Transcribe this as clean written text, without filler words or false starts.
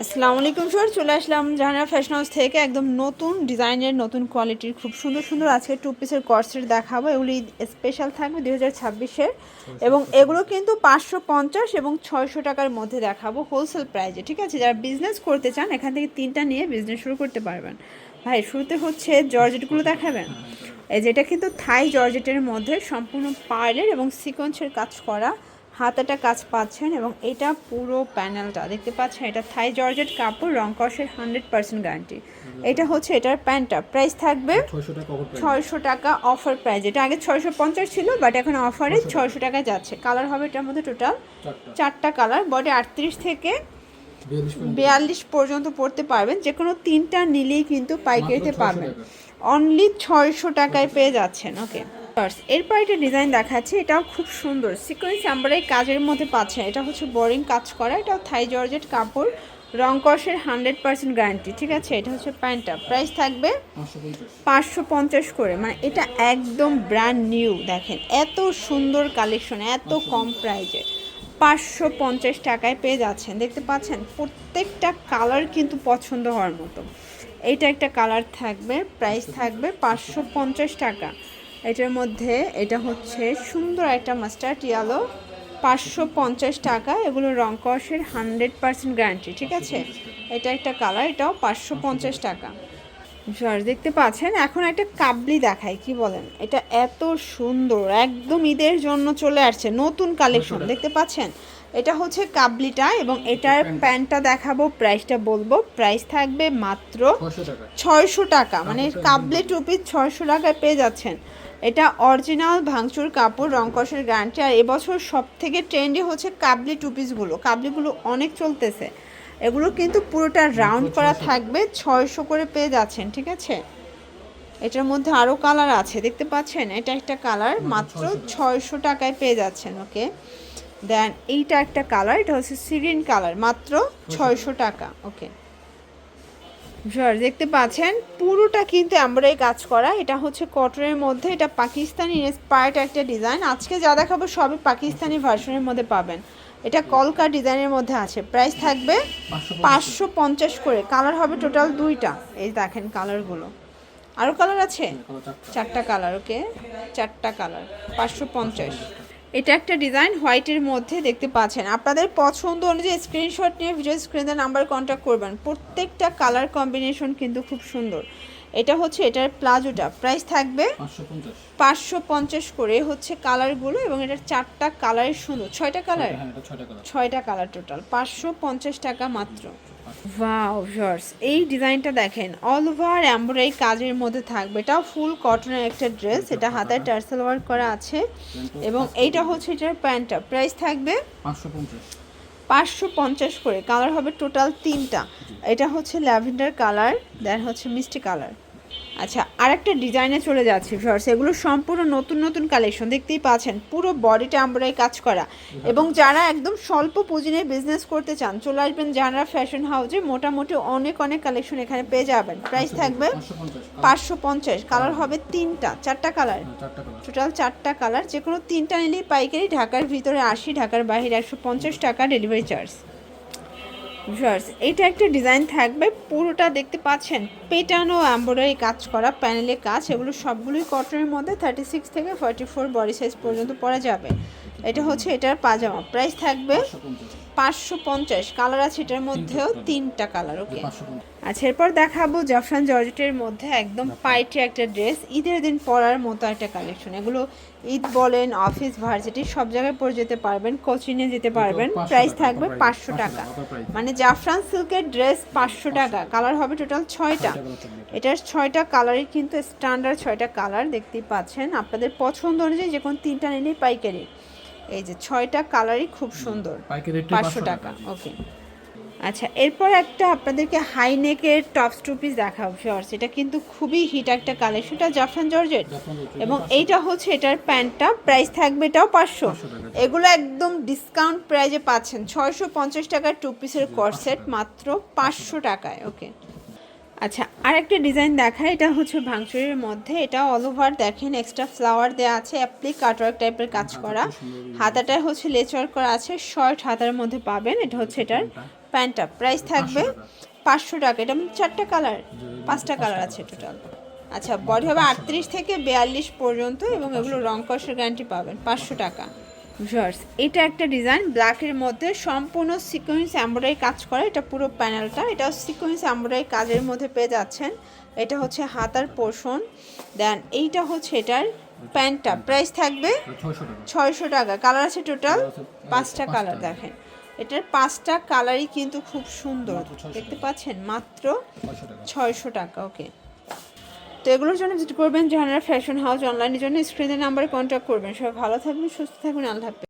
আসসালামু আলাইকুম স্যার, চলে আসলাম জাহানারা ফ্যাশন হাউস থেকে একদম নতুন ডিজাইনের নতুন কোয়ালিটির খুব সুন্দর সুন্দর আজকে টু পিসের কর্সেট দেখাবো। এগুলি স্পেশাল থাকবে 2026-এর এবং এগুলো কিন্তু 550 এবং 600 টাকার মধ্যে দেখাবো হোলসেল প্রাইজে। ঠিক আছে, যারা বিজনেস করতে চান এখান থেকে 3টা নিয়ে বিজনেস শুরু করতে পারবেন। ভাই শুরুতে হচ্ছে জর্জেটগুলো দেখাবেন। এই যেটা কিন্তু থাই জর্জেটের মধ্যে সম্পূর্ণ পার্লের এবং সিকোয়েন্সের কাজ করা, হাতাটা কাজ পাচ্ছেন এবং এটা পুরো প্যানেলটা দেখতে পাচ্ছেন। এটা থাই জর্জেট কাপড়, রং কষের 100% গ্যারান্টি। এটা হচ্ছে এটার প্যান্টটা, প্রাইস থাকবে 600 টাকা অফার প্রাইস। এটা আগে 650 ছিল, বাট এখন অফারে 600 টাকায় যাচ্ছে। কালার হবে এটার মধ্যে টোটাল 4টা কালার। বডি 38 থেকে 42 পর্যন্ত পড়তে পারবেন। যে কোনো 3টা নিলেই কিন্তু পাইকারিতে পাবেন। অনলি 600 টাকায় পেয়ে যাচ্ছেন। ওকে, এরপর একটা ডিজাইন দেখাচ্ছি, এটাও খুব সুন্দর সিকোয়েন্স এমব্রয়ডারি কাজের মধ্যে পাচ্ছেন। এটা হচ্ছে বোরিং কাজ করা, এটাও থাই জর্জেট কাপড়, রং কষের 100% গ্যারান্টি। ঠিক আছে, এটা হচ্ছে প্যান্টটা, প্রাইস থাকবে 550 করে। মানে এটা একদম ব্র্যান্ড নিউ। দেখেন এত সুন্দর কালেকশন এত কম প্রাইজে 550 টাকায় পেয়ে যাচ্ছেন। দেখতে পাচ্ছেন প্রত্যেকটা কালার কিন্তু পছন্দ হওয়ার মতো। এইটা একটা কালার থাকবে, প্রাইস থাকবে 550 টাকা। এটার মধ্যে এটা হচ্ছে সুন্দর একটা মাস্টার্ড ইয়েলো, 550 টাকা। এগুলো রং কষের 100% গ্যারান্টি। ঠিক আছে, এটা একটা কালার, এটাও 550 টাকা। দেখতে পাচ্ছেন। এখন একটা কাবলি দেখাই, কি বলেন, এটা এত সুন্দর একদম ঈদের জন্য চলে আসছে নতুন কালেকশন। দেখতে পাচ্ছেন এটা হচ্ছে কাবলিটা এবং এটার প্যান্টটা দেখাবো, প্রাইসটা বলবো। প্রাইস থাকবে মাত্র 600 টাকা। মানে কাবলি টু পিস 600 টাকায় পেয়ে যাচ্ছেন। এটা অরিজিনাল ভাঙচুর কাপড়, রং কষের গ্যারান্টি। আর এবছর সব থেকে ট্রেন্ডি হচ্ছে কাবলি টু পিসগুলো। কাবলিগুলো অনেক চলতেছে। এগুলো কিন্তু পুরোটা রাউন্ড করা থাকবে, 600 করে পেয়ে যাচ্ছেন। ঠিক আছে, এটার মধ্যে আরও কালার আছে দেখতে পাচ্ছেন। এটা একটা কালার, মাত্র 600 টাকায় পেয়ে যাচ্ছেন। ওকে, দেন এইটা একটা কালার, এটা হচ্ছে সিরিন কালার, মাত্র 600 টাকা। ওকে দেখতে পাচ্ছেন পুরোটা কিন্তু এমব্রয়ডারি কাজ করা। এটা হচ্ছে কটনের মধ্যে, এটা পাকিস্তানি ইন্সপায়ার্ড একটা ডিজাইন। আজকে যা দেখাবো সবই পাকিস্তানি ভার্সনের মধ্যে পাবেন। এটা কলকা ডিজাইনের মধ্যে আছে, প্রাইস থাকবে 550 করে। কালার হবে টোটাল 2টা। এই দেখেন কালারগুলো, আরও কালার আছে 4টা কালার। ওকে, 4টা কালার, 550। এটা একটা ডিজাইন হোয়াইটের মধ্যে দেখতে পাচ্ছেন। আপনাদের পছন্দ অনুযায়ী স্ক্রিনশট নিয়ে ভিডিও স্ক্রিনের নাম্বার কন্ট্যাক্ট করবেন। প্রত্যেকটা কালার কম্বিনেশন কিন্তু খুব সুন্দর। এটা হচ্ছে এটার প্লাজোটা, প্রাইস থাকবে 550 করে। হচ্ছে কালারগুলো এবং এটার 4টা কালারের সুন্দর, 6টা কালার, 6টা কালার টোটাল 550 টাকা মাত্র। ওয়াও ভিউয়ার্স, এই ডিজাইনটা দেখেন, অল ওভার এমব্রয়ডারি কাজের মধ্যে থাকবে। এটাও ফুল কটনের একটা ড্রেস, এটা হাতায় টার্সেল ওয়ার্ক করা আছে এবং এইটা হচ্ছে এটার প্যান্টটা, প্রাইস থাকবে 550 করে। কালার হবে টোটাল 3টা। এটা হচ্ছে ল্যাভেন্ডার কালার, দেন হচ্ছে মিষ্টি কালার। আচ্ছা, আরেকটা ডিজাইনে চলে যাচ্ছি ভিউয়ার্স। এগুলো সম্পূর্ণ নতুন নতুন কালেকশন দেখতেই পাচ্ছেন। পুরো বডিটা এমব্রয়ডারি কাজ করা এবং যারা একদম স্বল্প পুঁজি নিয়ে বিজনেস করতে চান চলে আসবেন জাহানারা ফ্যাশন হাউসে। মোটামুটি অনেক অনেক কালেকশন এখানে পেয়ে যাবেন। প্রাইস থাকবে 550। কালার হবে 3টা, 4টা কালার, টোটাল 4টা কালার। যে কোনো 3টা নিলেই পাইকারি। ঢাকার ভিতরে 80, ঢাকার বাইরে 150 টাকা ডেলিভারি চার্জ। এইটা একটা ডিজাইন থাকবে, পুরোটা দেখতে পাচ্ছেন পেটানো এমব্রয়ডারি কাজ করা, প্যানেলে কাজ। এগুলো সবগুলোই কটনের মধ্যে 36 থেকে 44 বডি সাইজ পর্যন্ত পরা যাবে। এটা হচ্ছে এটার পাজামা, প্রাইস থাকবে 550। কালার আছে এটার মধ্যেও 3টা কালার। ওকে, আচ্ছা এরপর দেখাবো জাফরান জর্জেটের মধ্যে একদম পাইটি একটা ড্রেস, ঈদের দিন পরার মতো একটা কালেকশন। এগুলো ঈদ বলেন, অফিস, ভার্সিটি সব জায়গায় পরে যেতে পারবেন, কোচিংয়ে যেতে পারবেন। প্রাইস থাকবে 500 টাকা। মানে জাফরান সিল্কের ড্রেস 500 টাকা। কালার হবে টোটাল 6টা। এটার 6টা কালারই কিন্তু স্ট্যান্ডার্ড 6টা কালার দেখতেই পাচ্ছেন। আপনাদের পছন্দ অনুযায়ী যে কোনো 3টা নিলেই পাইকারি। এই যে 6টা কালারই খুব সুন্দর, 500 টাকা। ওকে, আচ্ছা এরপর একটা আপনাদেরকে হাই নেকের টপস টু পিস দেখাবো শর্টস। এটা কিন্তু খুবই হিট একটা কালেকশন, এটা জাফরান জর্জেট এবং এইটা হচ্ছে এটার প্যান্টটা, প্রাইস থাকবে এটাও 500। এগুলো একদম ডিসকাউন্ট প্রাইজে পাচ্ছেন, 650 টাকার টু পিসের কর্সেট মাত্র 500 টাকায়। ওকে, আচ্ছা আরেকটা ডিজাইন দেখায়, এটা হচ্ছে ভাঙচুরের মধ্যে। এটা অল ওভার দেখেন এক্সট্রা ফ্লাওয়ার দেওয়া আছে, অ্যাপ্লিক কাটওয়ার্ক টাইপের কাজ করা। হাতাটায় হচ্ছে লেচ ওয়ার্ক করা আছে, শর্ট হাতার মধ্যে পাবেন। এটা হচ্ছে এটার প্যান্টটা প্রাইস থাকবে 500 টাকা। এটা 4টা কালার, 5টা কালার আছে টোটাল। আচ্ছা, বডি হবে 38 থেকে 42 পর্যন্ত এবং এগুলো রং কষের গ্যারান্টি পাবেন। 500 টাকা। ভিউয়ার্স, এটা একটা ডিজাইন ব্ল্যাকের মধ্যে সম্পূর্ণ সিকোয়েন্স এমব্রয়ডারি কাজ করা। এটা পুরো প্যানেলটা, এটাও সিকোয়েন্স এমব্রয়ডারি কাজের মধ্যে পেয়ে যাচ্ছেন। এটা হচ্ছে হাতার পোর্শন। দেন এইটা হচ্ছে এটার প্যান্টটা, প্রাইস থাকবে 600 টাকা। কালার আছে টোটাল 5টা কালার। দেখেন এটার 5টা কালারই কিন্তু খুব সুন্দর, দেখতে পাচ্ছেন, মাত্র 600 টাকা। ওকে, তো এগুলোর জন্য ভিজিট করবেন জাহানারা ফ্যাশন হাউস। অনলাইনের জন্য স্ক্রিনের নাম্বারে কন্ট্যাক্ট করবেন। সবাই ভালো থাকবেন, সুস্থ থাকবেন, আল্লাহ হাফেজ।